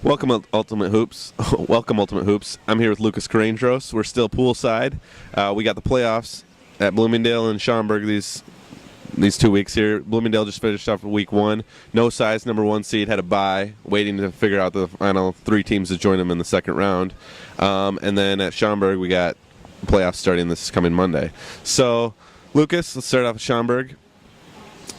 Welcome, Ultimate Hoops. Welcome, Ultimate Hoops. I'm here with Lucas Carangros. We're still poolside. We got the playoffs at Bloomingdale and Schaumburg these 2 weeks here. Bloomingdale just finished off week one. No size, number one seed, had a bye, waiting to figure out the final three teams to join them in the second round. And then at Schaumburg, we got playoffs starting this coming Monday. So, Lucas, let's start off with Schaumburg.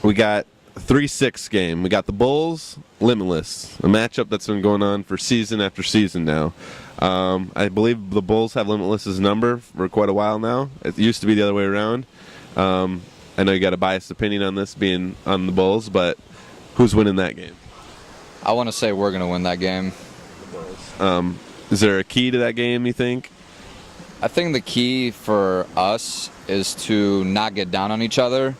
We got a 3-6 game. We got the Bulls, Limitless, a matchup that's been going on for season after season now. I believe the Bulls have Limitless's number for quite a while now. It used to be the other way around. I know you got a biased opinion on this being on the Bulls, but who's winning that game? I want to say we're going to win that game. The Bulls. Is there a key to that game, you think? I think the key for us is to not get down on each other.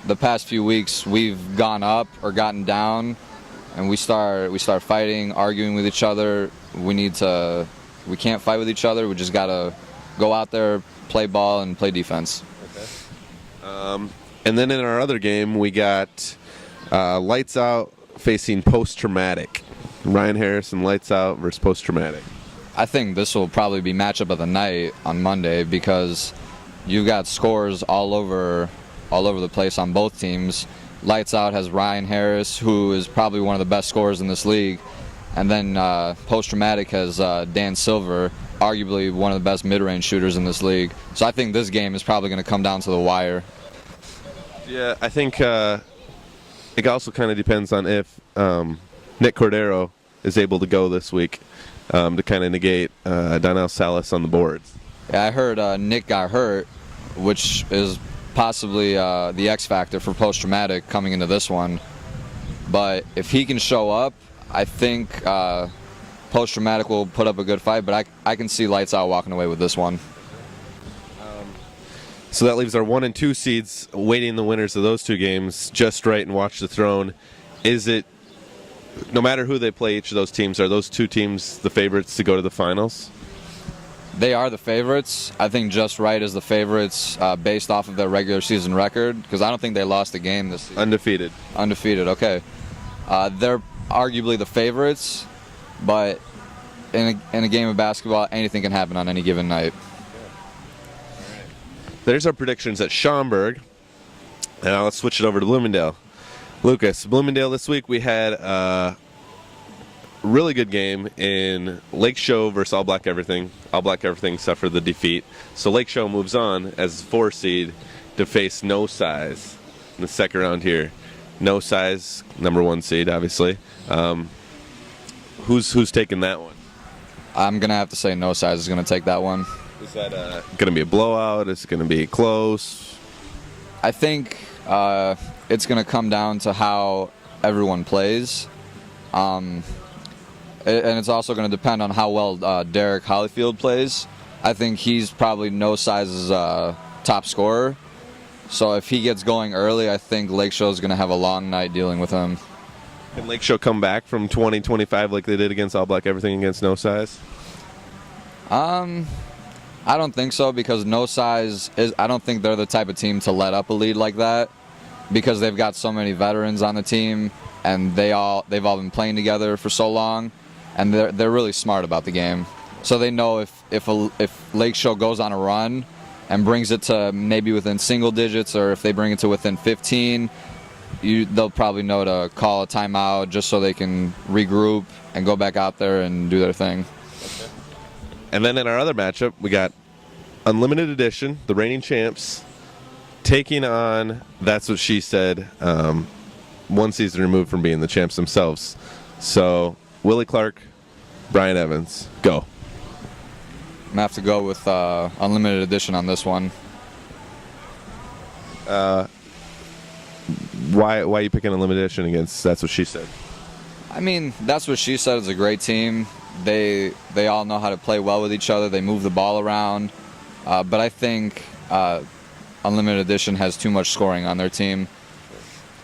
The past few weeks, we've gone up or gotten down, and we start fighting, arguing with each other. We can't fight with each other. We just got to go out there, play ball, and play defense. Okay. And then in our other game, we got Lights Out facing Post Traumatic. Ryan Harrison, Lights Out versus Post Traumatic. I think this will probably be matchup of the night on Monday because you've got scores all over the place on both teams. Lights Out has Ryan Harris, who is probably one of the best scorers in this league, and then Post Traumatic has Dan Silver, arguably one of the best mid-range shooters in this league. So I think this game is probably going to come down to the wire. Yeah, I think it also kind of depends on if Nick Cordero is able to go this week to kind of negate Donnell Salas on the boards. Yeah, I heard Nick got hurt, which is possibly the X factor for Post Traumatic coming into this one. But if he can show up, I think Post Traumatic will put up a good fight, but I can see Lights Out walking away with this one. So that leaves our 1 and 2 seeds waiting the winners of those two games, Just Right and Watch the Throne. Is it, no matter who they play each of those teams, are those two teams the favorites to go to the finals? They are the favorites. I think Just Right is the favorites based off of their regular season record, because I don't think they lost a game this season. Undefeated. Undefeated, okay. They're arguably the favorites, but in a game of basketball, anything can happen on any given night. There's our predictions at Schaumburg. And now let's switch it over to Bloomingdale. Lucas, Bloomingdale this week we had a really good game in Lake Show versus All Black Everything. All Black Everything suffered the defeat. So Lake Show moves on as 4 seed to face No Size in the second round here. No Size, number 1 seed, obviously. Who's taking that one? I'm going to have to say No Size is going to take that one. Is that going to be a blowout? Is it going to be close? I think it's going to come down to how everyone plays. And it's also going to depend on how well Derek Hollyfield plays. I think he's probably No Size's top scorer. So if he gets going early, I think Lake Show is going to have a long night dealing with him. Can Lake Show come back from 20-25 like they did against All Black Everything against No Size? I don't think so, because No Size I don't think they're the type of team to let up a lead like that, because they've got so many veterans on the team and they've all been playing together for so long, and they're really smart about the game. So they know if Lake Show goes on a run and brings it to maybe within single digits, or if they bring it to within 15, they'll probably know to call a timeout just so they can regroup and go back out there and do their thing. Okay. And then in our other matchup, we got Unlimited Edition, the reigning champs, taking on That's What She Said, 1 season removed from being the champs themselves. So, Willie Clark, Brian Evans, go. I'm going to have to go with Unlimited Edition on this one. Why are you picking Unlimited Edition against That's What She Said? I mean, That's What She Said is a great team. They all know how to play well with each other. They move the ball around. But I think Unlimited Edition has too much scoring on their team.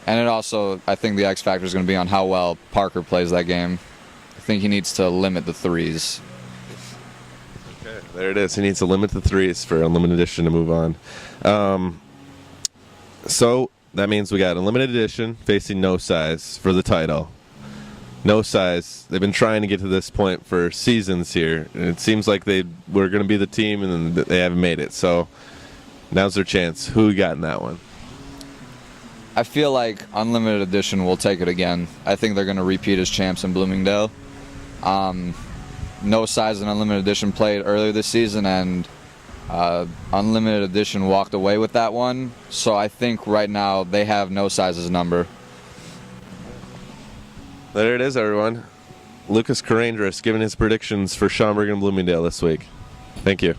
And I think the X factor is going to be on how well Parker plays that game. I think he needs to limit the threes. Okay, there it is. He needs to limit the threes for Unlimited Edition to move on. So that means we got Unlimited Edition facing No Size for the title. No size. They've been trying to get to this point for seasons here, and it seems like they were going to be the team, and then they haven't made it. So now's their chance. Who we got in that one? I feel like Unlimited Edition will take it again. I think they're going to repeat as champs in Bloomingdale. No Size and Unlimited Edition played earlier this season, and Unlimited Edition walked away with that one. So I think right now they have No Size's number. There it is, everyone. Lucas Carandris giving his predictions for Schaumburg and Bloomingdale this week. Thank you.